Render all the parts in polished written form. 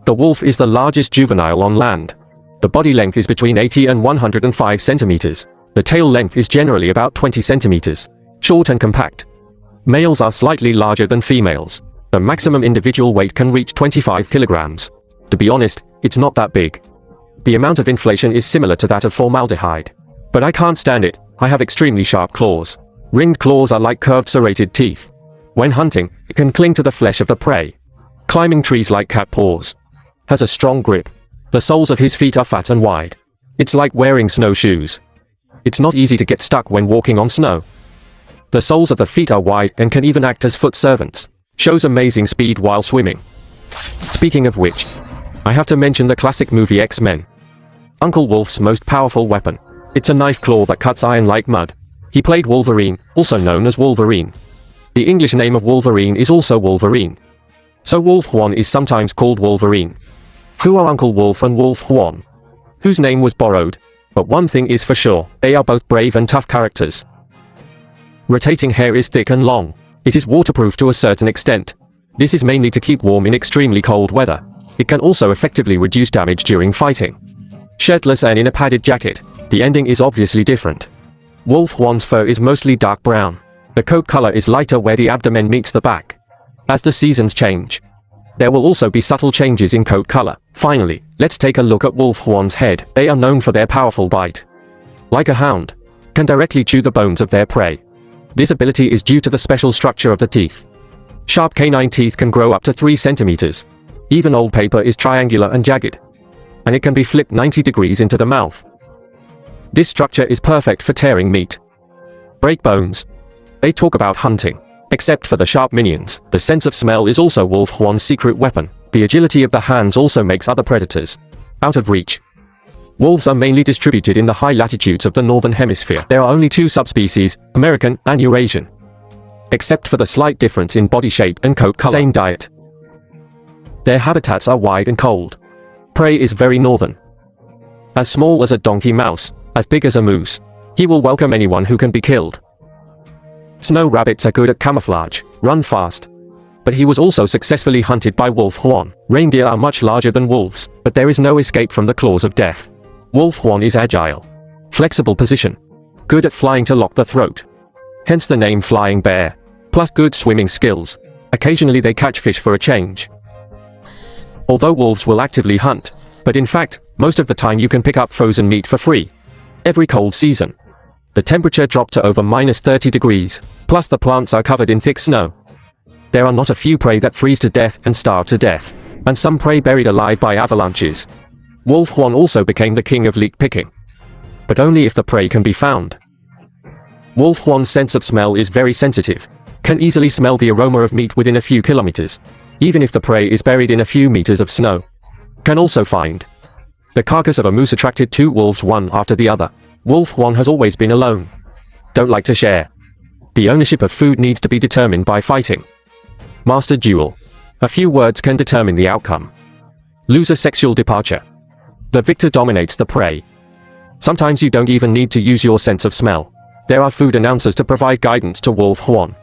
The wolf is the largest juvenile on land. The body length is between 80 and 105 centimeters. The tail length is generally about 20 centimeters. Short and compact. Males are slightly larger than females. The maximum individual weight can reach 25 kilograms. To be honest, it's not that big. The amount of inflation is similar to that of formaldehyde. But I can't stand it. I have extremely sharp claws. Ringed claws are like curved serrated teeth. When hunting, it can cling to the flesh of the prey. Climbing trees like cat paws. Has a strong grip. The soles of his feet are fat and wide. It's like wearing snowshoes. It's not easy to get stuck when walking on snow. The soles of the feet are wide and can even act as foot servants. Shows amazing speed while swimming. Speaking of which, I have to mention the classic movie X-Men. Uncle Wolf's most powerful weapon. It's a knife claw that cuts iron like mud. He played Wolverine, also known as Wolverine. The English name of Wolverine is also Wolverine. So Wolf Huan is sometimes called Wolverine. Who are Uncle Wolf and Wolf Huan? Whose name was borrowed? But one thing is for sure, they are both brave and tough characters. Rotating hair is thick and long. It is waterproof to a certain extent. This is mainly to keep warm in extremely cold weather. It can also effectively reduce damage during fighting. Shirtless and in a padded jacket, the ending is obviously different. Wolf Huan's fur is mostly dark brown. The coat color is lighter where the abdomen meets the back. As the seasons change, there will also be subtle changes in coat color. Finally, let's take a look at Wolf Huan's head. They are known for their powerful bite. Like a hound, can directly chew the bones of their prey. This ability is due to the special structure of the teeth. Sharp canine teeth can grow up to 3 centimeters. Even old paper is triangular and jagged. And it can be flipped 90 degrees into the mouth. This structure is perfect for tearing meat. Break bones. They talk about hunting. Except for the sharp minions, the sense of smell is also Wolf Huan's secret weapon. The agility of the hands also makes other predators out of reach. Wolves are mainly distributed in the high latitudes of the northern hemisphere. There are only 2 subspecies, American and Eurasian. Except for the slight difference in body shape and coat color. Same diet. Their habitats are wide and cold. Prey is very northern. As small as a donkey mouse, as big as a moose. He will welcome anyone who can be killed. Snow rabbits are good at camouflage, run fast. But he was also successfully hunted by Wolf Huan. Reindeer are much larger than wolves, but there is no escape from the claws of death. Wolf Huan is agile. Flexible position. Good at flying to lock the throat. Hence the name Flying Bear. Plus good swimming skills. Occasionally they catch fish for a change. Although wolves will actively hunt, but in fact, most of the time you can pick up frozen meat for free. Every cold season, the temperature dropped to over -30 degrees, plus the plants are covered in thick snow. There are not a few prey that freeze to death and starve to death, and some prey buried alive by avalanches. Wolf Huan also became the king of leak picking. But only if the prey can be found. Wolf Huan's sense of smell is very sensitive, can easily smell the aroma of meat within a few kilometers, even if the prey is buried in a few meters of snow. Can also find the carcass of a moose attracted 2 wolves one after the other. Wolf Huan has always been alone. Don't like to share. The ownership of food needs to be determined by fighting. Master duel. A few words can determine the outcome. Loser sexual departure. The victor dominates the prey. Sometimes you don't even need to use your sense of smell. There are food announcers to provide guidance to Wolf Huan.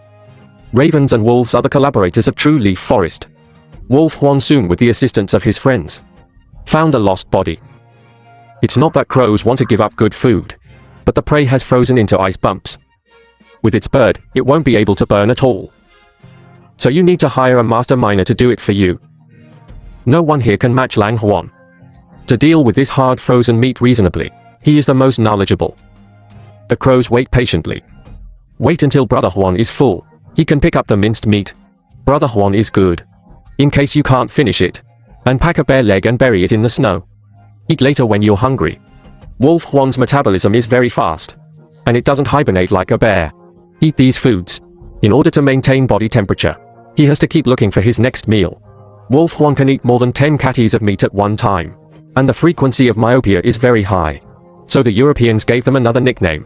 Ravens and wolves are the collaborators of True Leaf Forest. Wolf Huan soon, with the assistance of his friends, found a lost body. It's not that crows want to give up good food, but the prey has frozen into ice bumps. With its bird, it won't be able to burn at all. So you need to hire a master miner to do it for you. No one here can match Lang Huan. To deal with this hard frozen meat reasonably, he is the most knowledgeable. The crows wait patiently. Wait until Brother Huan is full. He can pick up the minced meat. Brother Huan is good. In case you can't finish it, and pack a bare leg and bury it in the snow. Eat later when you're hungry. Wolf Huan's metabolism is very fast, and it doesn't hibernate like a bear. Eat these foods. In order to maintain body temperature, he has to keep looking for his next meal. Wolf Huan can eat more than 10 catties of meat at one time, and the frequency of myopia is very high. So the Europeans gave them another nickname.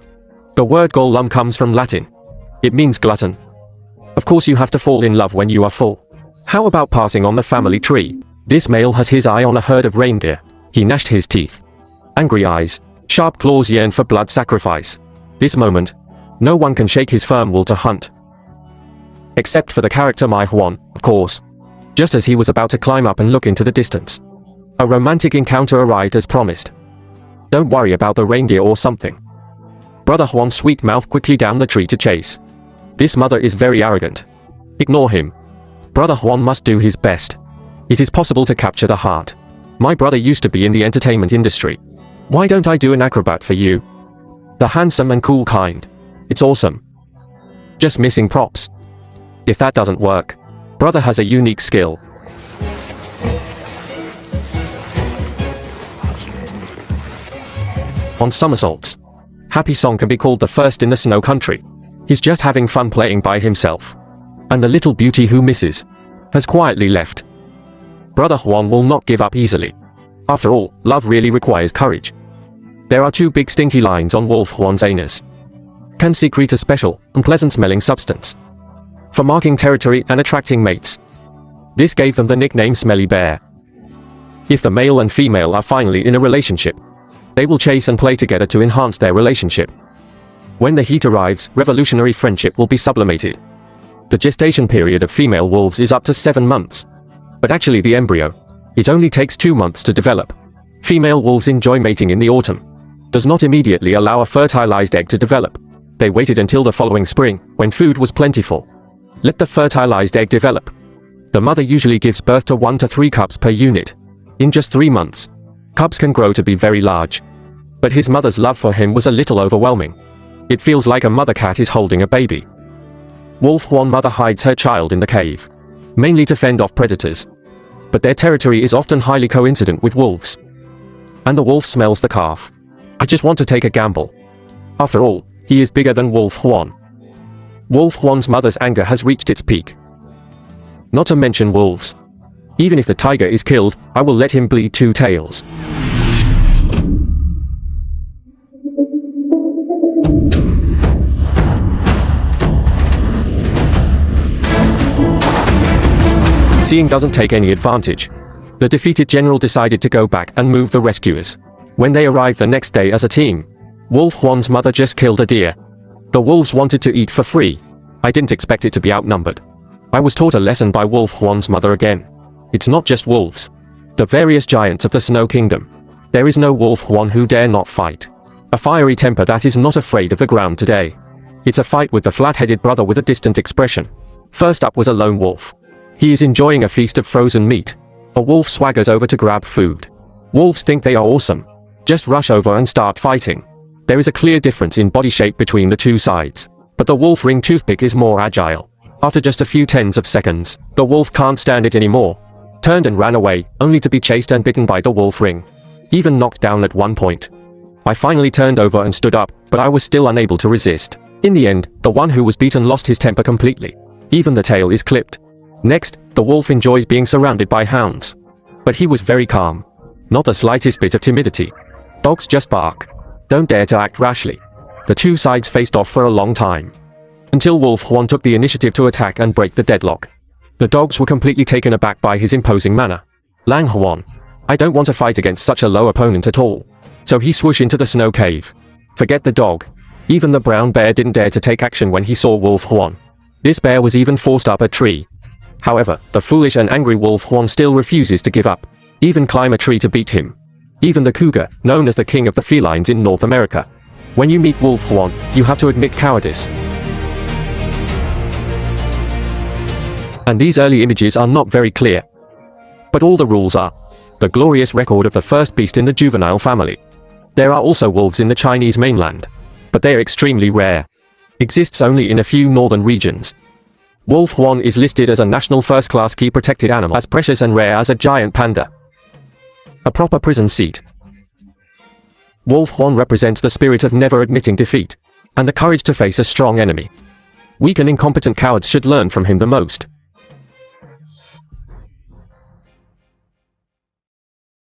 The word golem comes from Latin. It means glutton. Of course you have to fall in love when you are full. How about passing on the family tree? This male has his eye on a herd of reindeer. He gnashed his teeth. Angry eyes, sharp claws yearn for blood sacrifice. This moment, no one can shake his firm will to hunt. Except for the character Mai Huan, of course. just as he was about to climb up and look into the distance. A romantic encounter arrived as promised. Don't worry about the reindeer or something. Brother Juan's sweet mouth quickly down the tree to chase. This mother is very arrogant. Ignore him. Brother Juan must do his best. It is possible to capture the heart. My brother used to be in the entertainment industry. Why don't I do an acrobat for you? The handsome and cool kind. It's awesome. Just missing props. If that doesn't work, brother has a unique skill. On somersaults. Happy Song can be called the first in the snow country. He's just having fun playing by himself. And the little beauty who misses has quietly left. Brother Juan will not give up easily. After all, love really requires courage. There are two big stinky lines on Wolf Juan's anus. Can secrete a special, unpleasant-smelling substance for marking territory and attracting mates. This gave them the nickname Smelly Bear. If the male and female are finally in a relationship, they will chase and play together to enhance their relationship. When the heat arrives, revolutionary friendship will be sublimated. The gestation period of female wolves is up to 7 months. But actually the embryo, it only takes 2 months to develop. Female wolves enjoy mating in the autumn. Does not immediately allow a fertilized egg to develop. They waited until the following spring, when food was plentiful. Let the fertilized egg develop. The mother usually gives birth to 1 to 3 cubs per unit. In just 3 months, cubs can grow to be very large. But his mother's love for him was a little overwhelming. It feels like a mother cat is holding a baby. Wolf Juan mother hides her child in the cave, mainly to fend off predators. But their territory is often highly coincident with wolves. And the wolf smells the calf. I just want to take a gamble. After all, he is bigger than Wolf Juan. Wolf Juan's mother's anger has reached its peak. Not to mention wolves. Even if the tiger is killed, I will let him bleed 2 tails. Seeing doesn't take any advantage. The defeated general decided to go back and move the rescuers. When they arrived the next day as a team, Wolf Juan's mother just killed a deer. The wolves wanted to eat for free. I didn't expect it to be outnumbered. I was taught a lesson by Wolf Juan's mother again. It's not just wolves. The various giants of the Snow Kingdom. There is no Wolf Juan who dare not fight. A fiery temper that is not afraid of the ground today. It's a fight with the flat-headed brother with a distant expression. First up was a lone wolf. He is enjoying a feast of frozen meat. A wolf swaggers over to grab food. Wolves think they are awesome. Just rush over and start fighting. There is a clear difference in body shape between the two sides. But the wolf ring toothpick is more agile. After just a few tens of seconds, the wolf can't stand it anymore. Turned and ran away, only to be chased and bitten by the wolf ring. Even knocked down at one point. I finally turned over and stood up, but I was still unable to resist. In the end, the one who was beaten lost his temper completely. Even the tail is clipped. Next, the wolf enjoys being surrounded by hounds. But he was very calm. Not the slightest bit of timidity. Dogs just bark. Don't dare to act rashly. The two sides faced off for a long time. Until Wolf Juan took the initiative to attack and break the deadlock. The dogs were completely taken aback by his imposing manner. Lang Juan. I don't want to fight against such a low opponent at all. So he swooshed into the snow cave. Forget the dog. Even the brown bear didn't dare to take action when he saw Wolf Juan. This bear was even forced up a tree. However, the foolish and angry Wolf Juan still refuses to give up. Even climb a tree to beat him. Even the cougar, known as the king of the felines in North America. When you meet Wolf Juan, you have to admit cowardice. And these early images are not very clear. But all the rules are. The glorious record of the first beast in the juvenile family. There are also wolves in the Chinese mainland. But they are extremely rare. Exists only in a few northern regions. Wolf Juan is listed as a national first-class key protected animal, as precious and rare as a giant panda. A proper prison seat. Wolf Juan represents the spirit of never admitting defeat, and the courage to face a strong enemy. Weak and incompetent cowards should learn from him the most.